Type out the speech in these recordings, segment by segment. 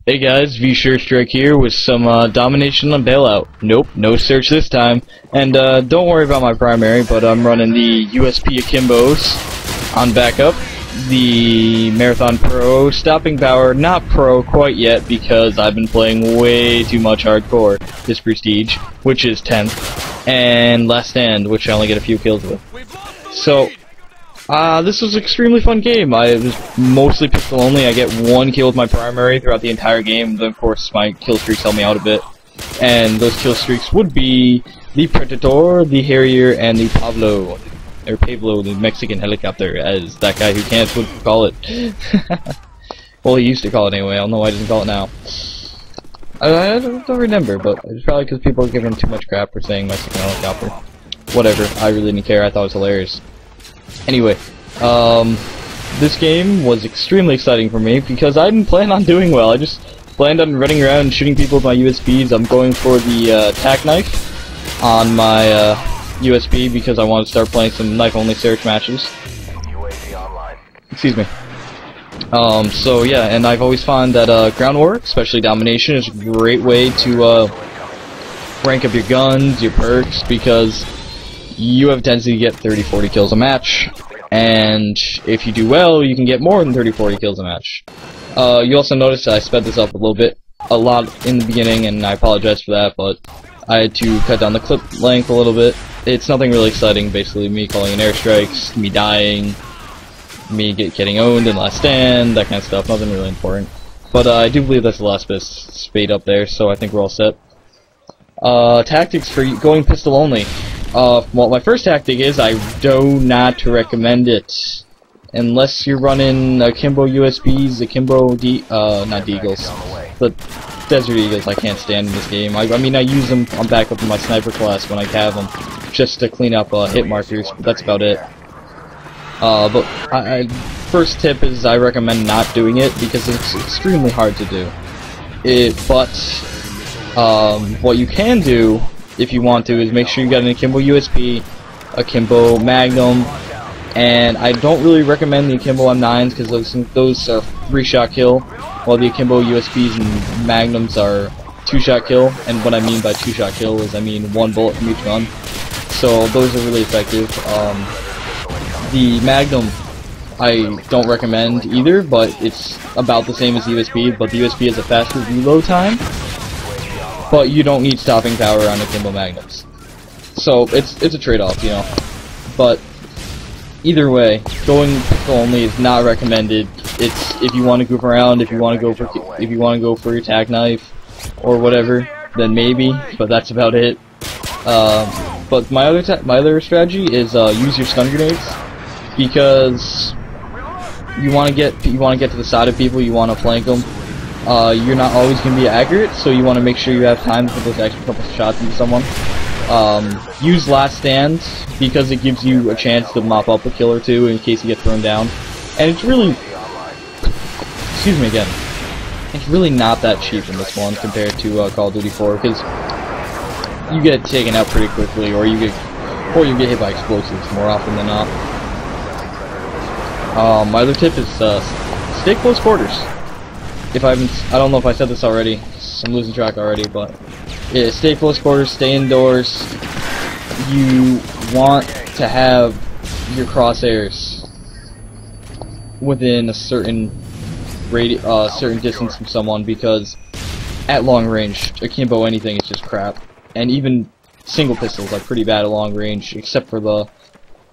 Hey guys, Harrier Strike here with some domination on bailout. Nope, no search this time. And don't worry about my primary, but I'm running the USP Akimbos on backup. The Maration Pro, stopping power, not pro quite yet because I've been playing way too much hardcore this prestige, which is 10th, and last stand, which I only get a few kills with. So, this was an extremely fun game. I was mostly pistol only. I get one kill with my primary throughout the entire game. Then, of course, my kill streaks help me out a bit. And those kill streaks would be the Predator, the Harrier, and the Pave Low. Or Pave Low, the Mexican helicopter, as that guy who can't would call it. Well, he used to call it anyway. I don't know why he doesn't call it now. I don't remember, but it's probably because people are giving him too much crap for saying Mexican helicopter. Whatever. I really didn't care. I thought it was hilarious. Anyway, this game was extremely exciting for me because I didn't plan on doing well. I just planned on running around and shooting people with my USPs. I'm going for the tack knife on my USP because I want to start playing some knife-only search matches. Excuse me. So yeah, and I've always found that ground war, especially domination, is a great way to rank up your guns, your perks, because you have a tendency to get 30-40 kills a match, and if you do well, you can get more than 30-40 kills a match. You also notice that I sped this up a lot in the beginning, and I apologize for that, but I had to cut down the clip length a little bit. It's nothing really exciting, basically me calling in airstrikes, me dying, me getting owned in last stand, that kind of stuff, nothing really important. But I do believe that's the last bit spade up there, so I think we're all set. Tactics for going pistol only. Well, my first tactic is I do not recommend it unless you're running Akimbo USPs, Akimbo not Deagles, but Desert Eagles. I can't stand in this game. I mean, I use them on backup in my sniper class when I have them, just to clean up hit markers, but that's about it. But first tip is I recommend not doing it because it's extremely hard to do. What you can do if you want to is make sure you got an Akimbo USP, Akimbo Magnum, and I don't really recommend the Akimbo M9s because those are 3-shot kill, while the Akimbo USPs and Magnums are 2-shot kill. And what I mean by 2-shot kill is I mean 1 bullet from each gun. So those are really effective. The Magnum I don't recommend either, but it's about the same as the USP, but the USP has a faster reload time. But you don't need stopping power on Akimbo Magnums. So it's a trade-off, you know. But either way, going pistol only is not recommended. It's if you want to goof around, if you want to go for your tack knife or whatever, then maybe, but that's about it. But my other strategy is use your stun grenades, because you want to get to the side of people, you want to flank them. You're not always going to be accurate, so you want to make sure you have time to put those extra couple shots into someone. Use last stand, because it gives you a chance to mop up a kill or two in case you get thrown down. And it's really, excuse me again, it's really not that cheap in this one compared to Call of Duty 4, because you get taken out pretty quickly, or you get hit by explosives more often than not. My other tip is stay close quarters. I don't know if I said this already, I'm losing track already, but yeah, stay close quarters, stay indoors. You want to have your crosshairs within a certain distance from someone, because at long range, Akimbo anything is just crap, and even single pistols are pretty bad at long range, except for the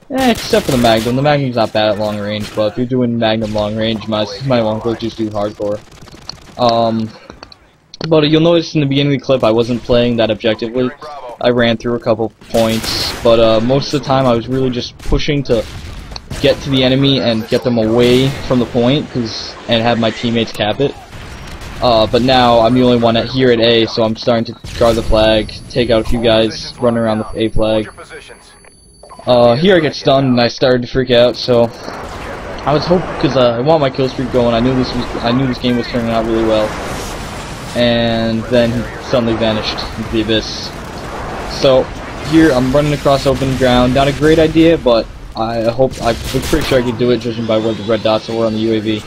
Magnum. The Magnum's not bad at long range, but if you're doing Magnum long range, you might want to just do hardcore. But you'll notice in the beginning of the clip I wasn't playing that objectively. I ran through a couple points, but most of the time I was really just pushing to get to the enemy and get them away from the point, and have my teammates cap it. But now I'm the only one here at A, so I'm starting to guard the flag, take out a few guys, run around the A flag. Here I get stunned and I started to freak out, so I was hoping, because I want my kill streak going. I knew this game was turning out really well, and then he suddenly vanished into the abyss. So here I'm running across open ground. Not a great idea, but I was pretty sure I could do it, judging by where the red dots were on the UAV.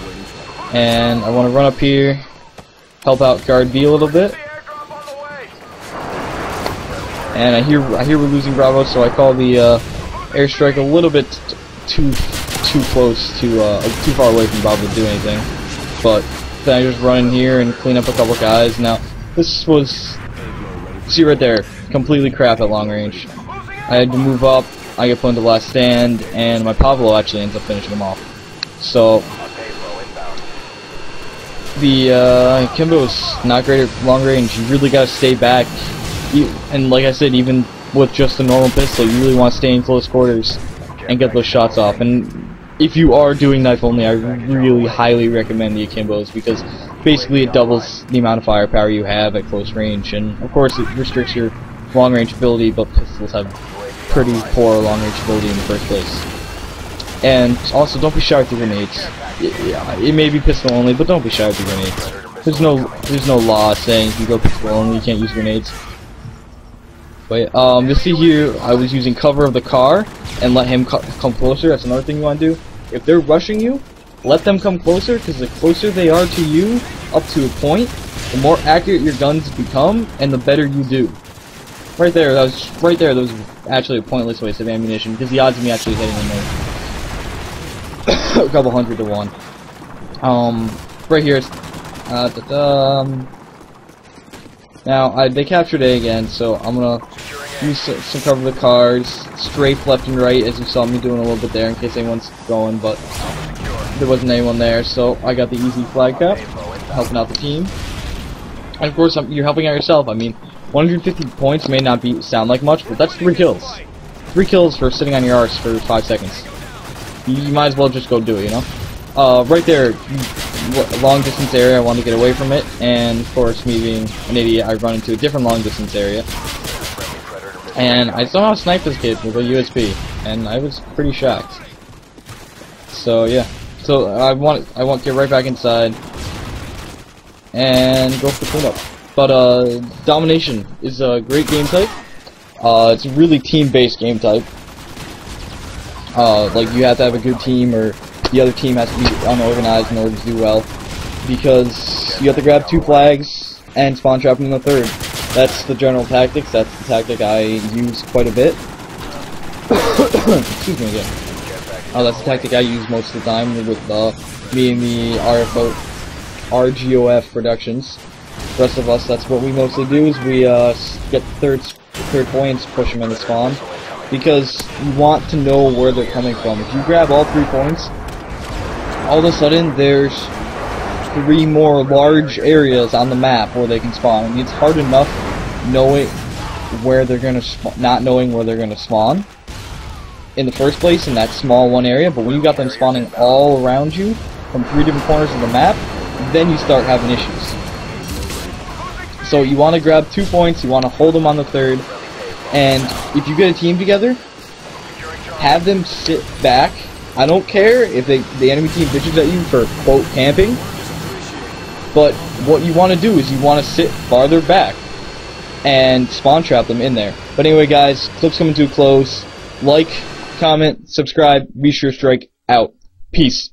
And I want to run up here, help out guard B a little bit. And I hear we're losing Bravo, so I call the airstrike a little bit too close to too far away from Bravo to do anything. But then I just run in here and clean up a couple guys. Now this was, see right there, completely crap at long range. I had to move up. I get put into last stand, and my Pave Low actually ends up finishing him off. So the Akimbo is not great at long range. You really gotta stay back. And like I said, even with just a normal pistol, you really want to stay in close quarters and get those shots off. And if you are doing knife only, I really highly recommend the Akimbos, because basically it doubles the amount of firepower you have at close range, and of course it restricts your long range ability, but pistols have pretty poor long range ability in the first place. And also, don't be shy with the grenades. It may be pistol only, but don't be shy with the grenades. There's no law saying if you go pistol only you can't use grenades. But you'll see here I was using cover of the car and let him come closer. That's another thing you want to do. If they're rushing you, let them come closer, because the closer they are to you, up to a point, the more accurate your guns become, and the better you do. Right there, that was actually a pointless waste of ammunition, because the odds of me actually hitting him are a couple hundred to 1. Right here, now they captured A again, so I'm gonna use some cover of the cars, strafe left and right, as you saw me doing a little bit there, in case anyone's going, but there wasn't anyone there, so I got the easy flag cap, helping out the team. And of course, you're helping out yourself. I mean, 150 points may not sound like much, but that's 3 kills. 3 kills for sitting on your arse for 5 seconds. You might as well just go do it, you know? Right there, long distance area, I wanted to get away from it, and of course, me being an idiot, I run into a different long distance area. And I somehow sniped this kid with a USP, and I was pretty shocked. So yeah, so I want to get right back inside and go for the cleanup. But Domination is a great game type. It's a really team-based game type. Like you have to have a good team, or the other team has to be unorganized in order to do well, because you have to grab 2 flags and spawn trap them in the 3rd. That's the general tactics. That's the tactic I use quite a bit. Excuse me again. That's the tactic I use most of the time with me and the RGOF productions. The rest of us, that's what we mostly do, is we get third points, push them in the spawn, because you want to know where they're coming from. If you grab all 3 points, all of a sudden there's 3 more large areas on the map where they can spawn. I mean, it's hard enough knowing where they're gonna not knowing where they're gonna spawn in the first place in that small one area, but when you got them spawning all around you from 3 different corners of the map, then you start having issues. So you want to grab 2 points, you want to hold them on the 3rd, and if you get a team together, have them sit back. I don't care if the enemy team bitches at you for, quote, camping, but what you want to do is you want to sit farther back and spawn trap them in there. But anyway, guys, clip's coming to a close. Like, comment, subscribe, be sure strike out. Peace.